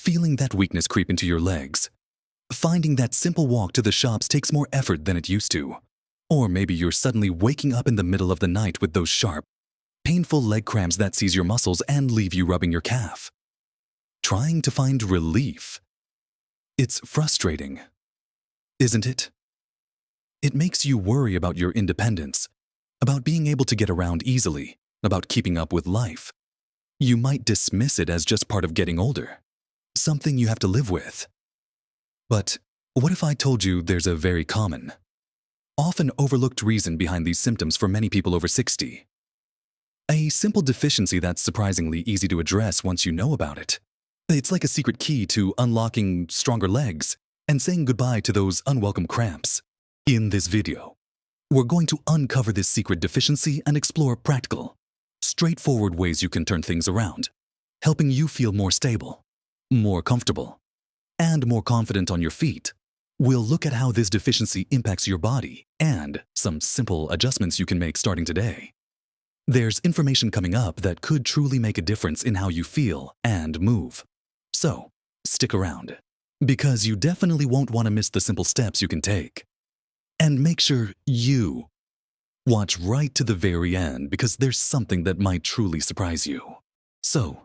Feeling that weakness creep into your legs. Finding that simple walk to the shops takes more effort than it used to. Or maybe you're suddenly waking up in the middle of the night with those sharp, painful leg cramps that seize your muscles and leave you rubbing your calf. Trying to find relief. It's frustrating, isn't it? It makes you worry about your independence, about being able to get around easily, about keeping up with life. You might dismiss it as just part of getting older, something you have to live with. But what if I told you there's a very common, often overlooked reason behind these symptoms for many people over 60? A simple deficiency that's surprisingly easy to address once you know about it. It's like a secret key to unlocking stronger legs and saying goodbye to those unwelcome cramps. In this video, we're going to uncover this secret deficiency and explore practical, straightforward ways you can turn things around, helping you feel more stable, more comfortable, and more confident on your feet. We'll look at how this deficiency impacts your body and some simple adjustments you can make starting today. There's information coming up that could truly make a difference in how you feel and move. So, stick around, because you definitely won't want to miss the simple steps you can take. And make sure you watch right to the very end, because there's something that might truly surprise you. So,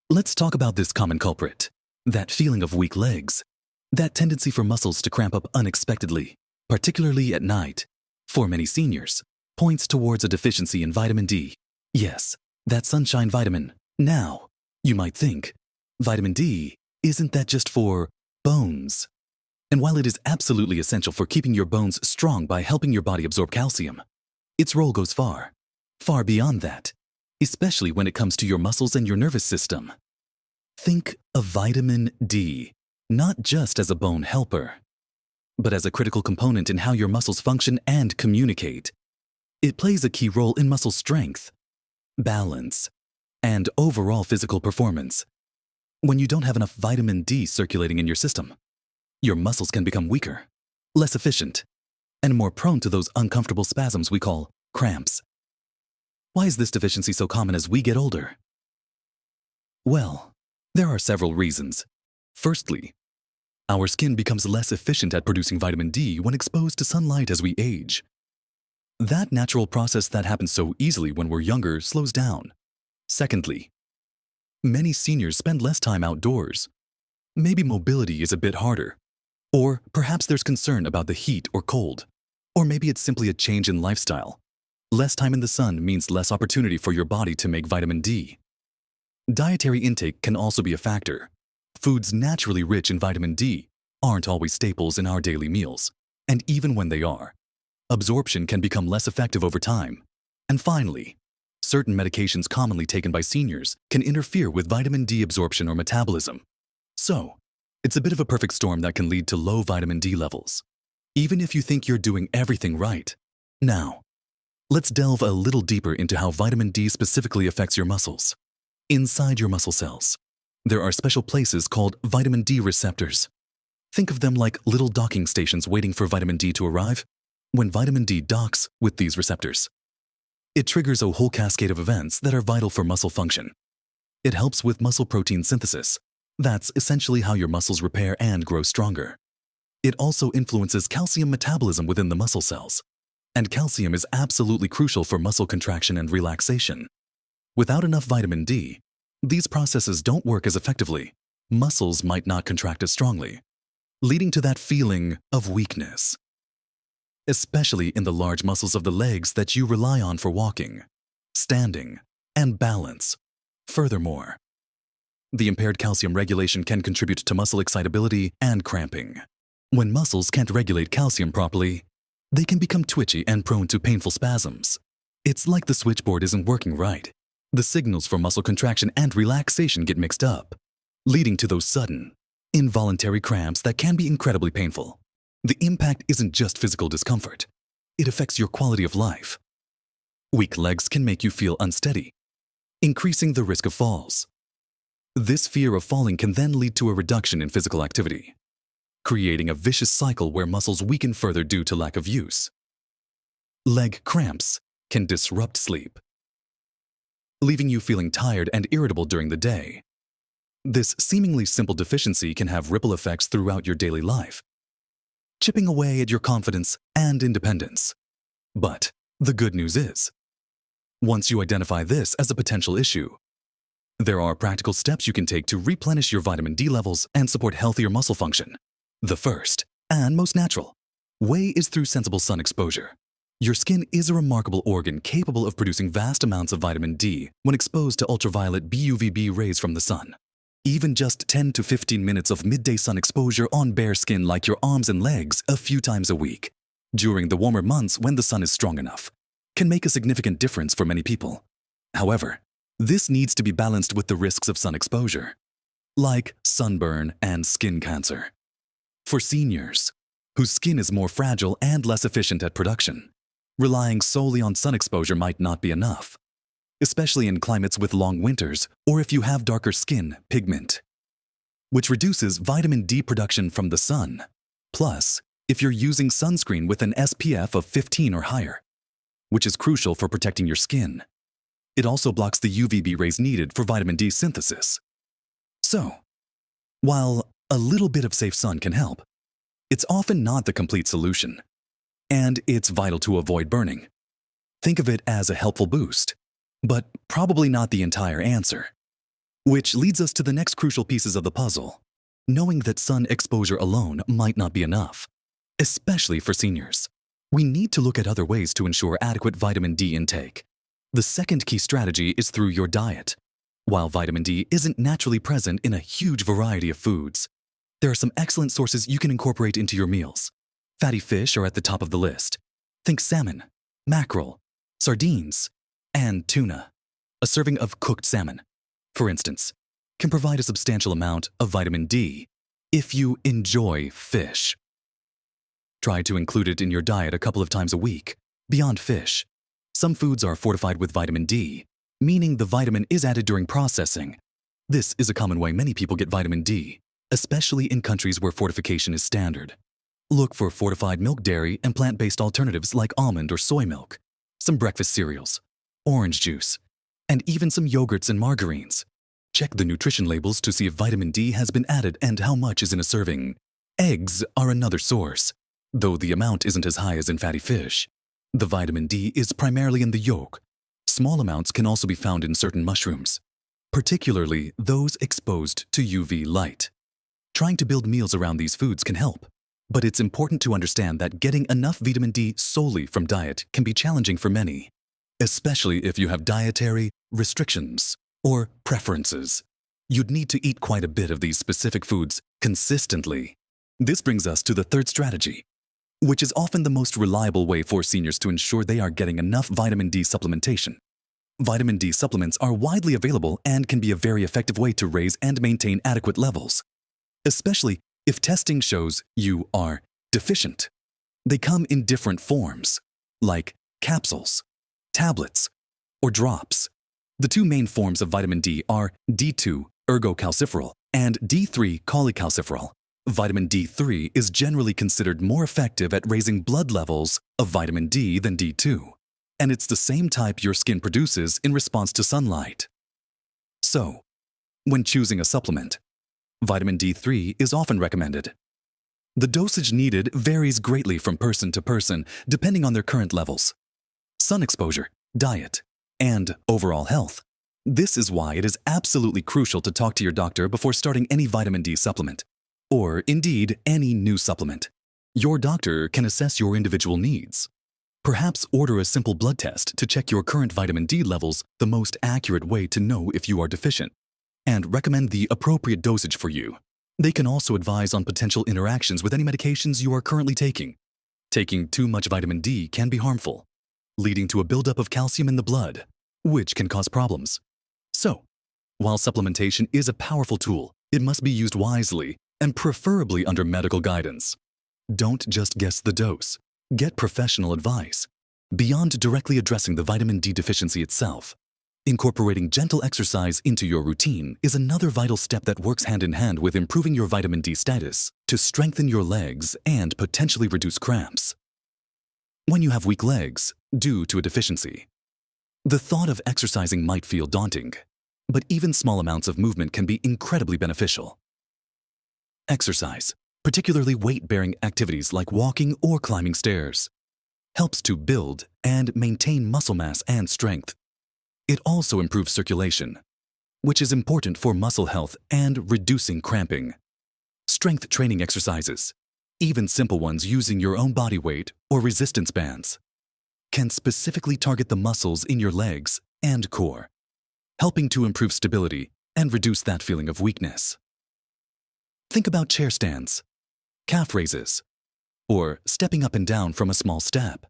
let's talk about this common culprit, that feeling of weak legs, that tendency for muscles to cramp up unexpectedly, particularly at night. For many seniors, points towards a deficiency in vitamin D. Yes, that sunshine vitamin. Now, you might think, vitamin D, isn't that just for bones? And while it is absolutely essential for keeping your bones strong by helping your body absorb calcium, its role goes far, far beyond that, especially when it comes to your muscles and your nervous system. Think of vitamin D not just as a bone helper, but as a critical component in how your muscles function and communicate. It plays a key role in muscle strength, balance, and overall physical performance. When you don't have enough vitamin D circulating in your system, your muscles can become weaker, less efficient, and more prone to those uncomfortable spasms we call cramps. Why is this deficiency so common as we get older? Well, there are several reasons. Firstly, our skin becomes less efficient at producing vitamin D when exposed to sunlight as we age. That natural process that happens so easily when we're younger slows down. Secondly, many seniors spend less time outdoors. Maybe mobility is a bit harder. Or perhaps there's concern about the heat or cold. Or maybe it's simply a change in lifestyle. Less time in the sun means less opportunity for your body to make vitamin D. Dietary intake can also be a factor. Foods naturally rich in vitamin D aren't always staples in our daily meals, and even when they are, absorption can become less effective over time. And finally, certain medications commonly taken by seniors can interfere with vitamin D absorption or metabolism. So, it's a bit of a perfect storm that can lead to low vitamin D levels, even if you think you're doing everything right. Now, let's delve a little deeper into how vitamin D specifically affects your muscles. Inside your muscle cells, there are special places called vitamin D receptors. Think of them like little docking stations waiting for vitamin D to arrive. When vitamin D docks with these receptors, it triggers a whole cascade of events that are vital for muscle function. It helps with muscle protein synthesis. That's essentially how your muscles repair and grow stronger. It also influences calcium metabolism within the muscle cells. And calcium is absolutely crucial for muscle contraction and relaxation. Without enough vitamin D, these processes don't work as effectively. Muscles might not contract as strongly, leading to that feeling of weakness, especially in the large muscles of the legs that you rely on for walking, standing, and balance. Furthermore, the impaired calcium regulation can contribute to muscle excitability and cramping. When muscles can't regulate calcium properly, they can become twitchy and prone to painful spasms. It's like the switchboard isn't working right. The signals for muscle contraction and relaxation get mixed up, leading to those sudden, involuntary cramps that can be incredibly painful. The impact isn't just physical discomfort. It affects your quality of life. Weak legs can make you feel unsteady, increasing the risk of falls. This fear of falling can then lead to a reduction in physical activity, creating a vicious cycle where muscles weaken further due to lack of use. Leg cramps can disrupt sleep, leaving you feeling tired and irritable during the day. This seemingly simple deficiency can have ripple effects throughout your daily life, chipping away at your confidence and independence. But the good news is, once you identify this as a potential issue, there are practical steps you can take to replenish your vitamin D levels and support healthier muscle function. The first, and most natural, way is through sensible sun exposure. Your skin is a remarkable organ capable of producing vast amounts of vitamin D when exposed to ultraviolet UVB rays from the sun. Even just 10 to 15 minutes of midday sun exposure on bare skin like your arms and legs a few times a week, during the warmer months when the sun is strong enough, can make a significant difference for many people. However, this needs to be balanced with the risks of sun exposure, like sunburn and skin cancer. For seniors, whose skin is more fragile and less efficient at production, relying solely on sun exposure might not be enough, especially in climates with long winters or if you have darker skin pigment, which reduces vitamin D production from the sun. Plus, if you're using sunscreen with an SPF of 15 or higher, which is crucial for protecting your skin, it also blocks the UVB rays needed for vitamin D synthesis. So, while a little bit of safe sun can help, it's often not the complete solution, and it's vital to avoid burning. Think of it as a helpful boost, but probably not the entire answer. Which leads us to the next crucial pieces of the puzzle. Knowing that sun exposure alone might not be enough, especially for seniors. We need to look at other ways to ensure adequate vitamin D intake. The second key strategy is through your diet. While vitamin D isn't naturally present in a huge variety of foods, there are some excellent sources you can incorporate into your meals. Fatty fish are at the top of the list. Think salmon, mackerel, sardines, and tuna. A serving of cooked salmon, for instance, can provide a substantial amount of vitamin D if you enjoy fish. Try to include it in your diet a couple of times a week. Beyond fish, some foods are fortified with vitamin D, meaning the vitamin is added during processing. This is a common way many people get vitamin D, especially in countries where fortification is standard. Look for fortified milk dairy and plant-based alternatives like almond or soy milk, some breakfast cereals, orange juice, and even some yogurts and margarines. Check the nutrition labels to see if vitamin D has been added and how much is in a serving. Eggs are another source, though the amount isn't as high as in fatty fish. The vitamin D is primarily in the yolk. Small amounts can also be found in certain mushrooms, particularly those exposed to UV light. Trying to build meals around these foods can help, but it's important to understand that getting enough vitamin D solely from diet can be challenging for many, especially if you have dietary restrictions or preferences. You'd need to eat quite a bit of these specific foods consistently. This brings us to the third strategy, which is often the most reliable way for seniors to ensure they are getting enough vitamin D supplementation. Vitamin D supplements are widely available and can be a very effective way to raise and maintain adequate levels, especially if testing shows you are deficient. They come in different forms, like capsules, tablets, or drops. The two main forms of vitamin D are D2 ergocalciferol and D3 cholecalciferol. Vitamin D3 is generally considered more effective at raising blood levels of vitamin D than D2, and it's the same type your skin produces in response to sunlight. So, when choosing a supplement, vitamin D3 is often recommended. The dosage needed varies greatly from person to person depending on their current levels, sun exposure, diet, and overall health. This is why it is absolutely crucial to talk to your doctor before starting any vitamin D supplement, or indeed any new supplement. Your doctor can assess your individual needs. Perhaps order a simple blood test to check your current vitamin D levels, the most accurate way to know if you are deficient, and recommend the appropriate dosage for you. They can also advise on potential interactions with any medications you are currently taking. Taking too much vitamin D can be harmful, leading to a buildup of calcium in the blood, which can cause problems. So, while supplementation is a powerful tool, it must be used wisely and preferably under medical guidance. Don't just guess the dose. Get professional advice. Beyond directly addressing the vitamin D deficiency itself, incorporating gentle exercise into your routine is another vital step that works hand in hand with improving your vitamin D status to strengthen your legs and potentially reduce cramps. When you have weak legs due to a deficiency, the thought of exercising might feel daunting. but even small amounts of movement can be incredibly beneficial. Exercise, particularly weight-bearing activities like walking or climbing stairs, helps to build and maintain muscle mass and strength. It also improves circulation, which is important for muscle health and reducing cramping. Strength training exercises, even simple ones using your own body weight or resistance bands, can specifically target the muscles in your legs and core, helping to improve stability and reduce that feeling of weakness. Think about chair stands, calf raises, or stepping up and down from a small step.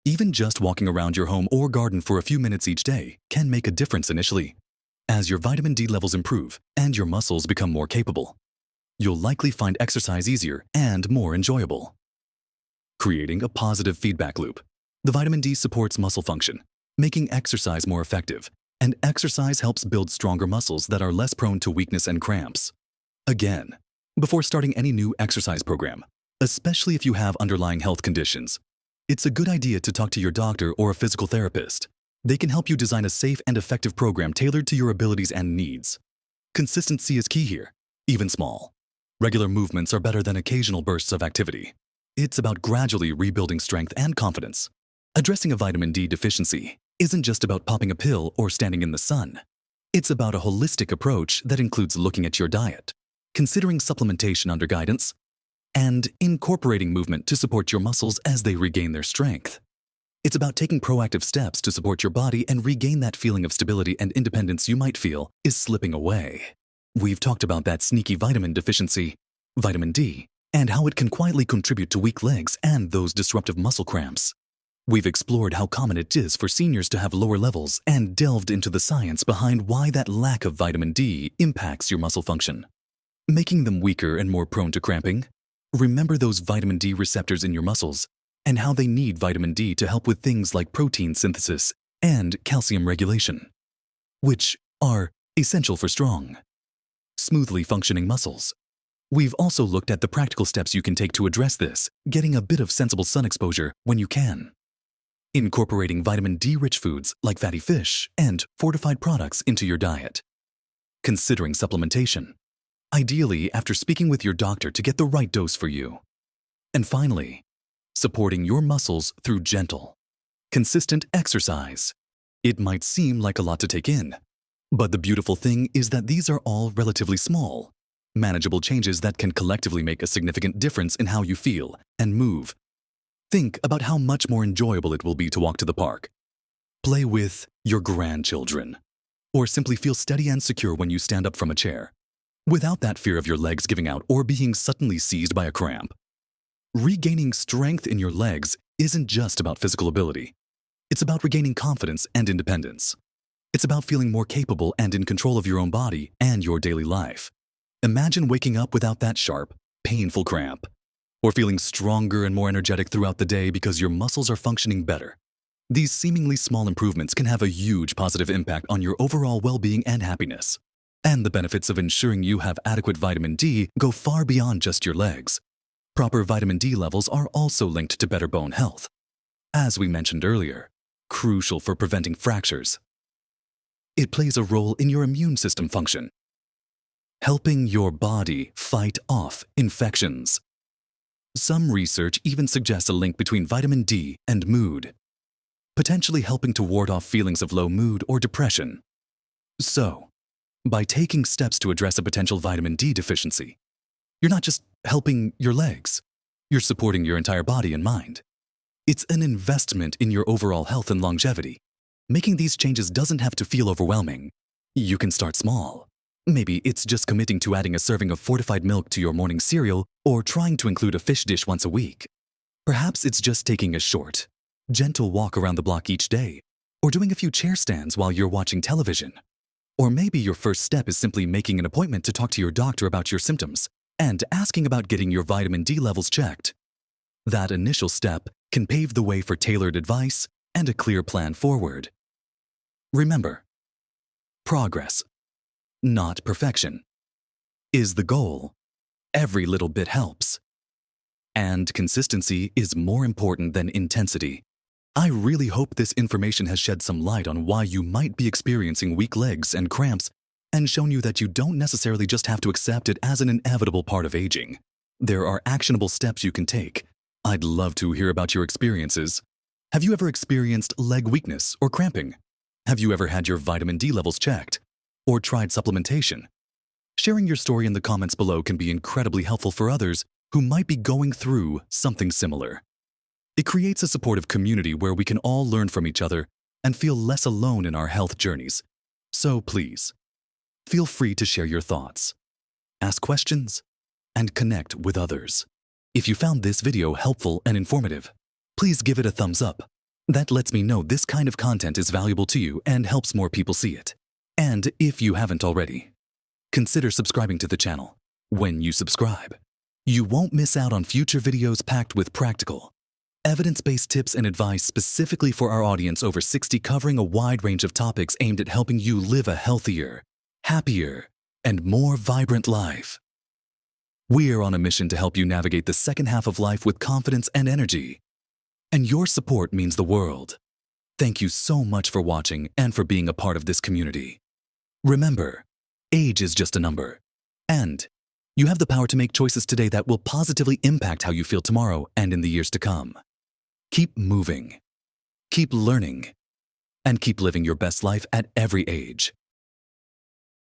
Even just walking around your home or garden for a few minutes each day can make a difference initially. As your vitamin D levels improve and your muscles become more capable, you'll likely find exercise easier and more enjoyable. Creating a positive feedback loop. The vitamin D supports muscle function, making exercise more effective, and exercise helps build stronger muscles that are less prone to weakness and cramps. Again, before starting any new exercise program, especially if you have underlying health conditions, it's a good idea to talk to your doctor or a physical therapist. They can help you design a safe and effective program tailored to your abilities and needs. Consistency is key here, even small. Regular movements are better than occasional bursts of activity. It's about gradually rebuilding strength and confidence. Addressing a vitamin D deficiency isn't just about popping a pill or standing in the sun. It's about a holistic approach that includes looking at your diet, considering supplementation under guidance, and incorporating movement to support your muscles as they regain their strength. It's about taking proactive steps to support your body and regain that feeling of stability and independence you might feel is slipping away. We've talked about that sneaky vitamin deficiency, vitamin D, and how it can quietly contribute to weak legs and those disruptive muscle cramps. We've explored how common it is for seniors to have lower levels and delved into the science behind why that lack of vitamin D impacts your muscle function, making them weaker and more prone to cramping. Remember those vitamin D receptors in your muscles and how they need vitamin D to help with things like protein synthesis and calcium regulation, which are essential for strong, smoothly functioning muscles. We've also looked at the practical steps you can take to address this, getting a bit of sensible sun exposure when you can, incorporating vitamin D-rich foods like fatty fish and fortified products into your diet, considering supplementation, ideally after speaking with your doctor to get the right dose for you. And finally, supporting your muscles through gentle, consistent exercise. It might seem like a lot to take in, but the beautiful thing is that these are all relatively small, manageable changes that can collectively make a significant difference in how you feel and move. Think about how much more enjoyable it will be to walk to the park, play with your grandchildren, or simply feel steady and secure when you stand up from a chair, without that fear of your legs giving out or being suddenly seized by a cramp. Regaining strength in your legs isn't just about physical ability. It's about regaining confidence and independence. It's about feeling more capable and in control of your own body and your daily life. Imagine waking up without that sharp, painful cramp, or feeling stronger and more energetic throughout the day because your muscles are functioning better. These seemingly small improvements can have a huge positive impact on your overall well-being and happiness. And the benefits of ensuring you have adequate vitamin D go far beyond just your legs. Proper vitamin D levels are also linked to better bone health. As we mentioned earlier, crucial for preventing fractures. It plays a role in your immune system function, helping your body fight off infections. Some research even suggests a link between vitamin D and mood, potentially helping to ward off feelings of low mood or depression. So, by taking steps to address a potential vitamin D deficiency, you're not just helping your legs, you're supporting your entire body and mind. It's an investment in your overall health and longevity. Making these changes doesn't have to feel overwhelming. You can start small. Maybe it's just committing to adding a serving of fortified milk to your morning cereal or trying to include a fish dish once a week. Perhaps it's just taking a short, gentle walk around the block each day, or doing a few chair stands while you're watching television. Or maybe your first step is simply making an appointment to talk to your doctor about your symptoms and asking about getting your vitamin D levels checked. That initial step can pave the way for tailored advice and a clear plan forward. Remember, progress, not perfection, is the goal. Every little bit helps. And consistency is more important than intensity. I really hope this information has shed some light on why you might be experiencing weak legs and cramps and shown you that you don't necessarily just have to accept it as an inevitable part of aging. There are actionable steps you can take. I'd love to hear about your experiences. Have you ever experienced leg weakness or cramping? Have you ever had your vitamin D levels checked? Or tried supplementation? Sharing your story in the comments below can be incredibly helpful for others who might be going through something similar. It creates a supportive community where we can all learn from each other and feel less alone in our health journeys. So please, feel free to share your thoughts, ask questions, and connect with others. If you found this video helpful and informative, please give it a thumbs up. That lets me know this kind of content is valuable to you and helps more people see it. And if you haven't already, consider subscribing to the channel. When you subscribe, you won't miss out on future videos packed with practical, evidence-based tips and advice specifically for our audience over 60, covering a wide range of topics aimed at helping you live a healthier, happier, and more vibrant life. We are on a mission to help you navigate the second half of life with confidence and energy. And your support means the world. Thank you so much for watching and for being a part of this community. Remember, age is just a number, and you have the power to make choices today that will positively impact how you feel tomorrow and in the years to come. Keep moving, keep learning, and keep living your best life at every age.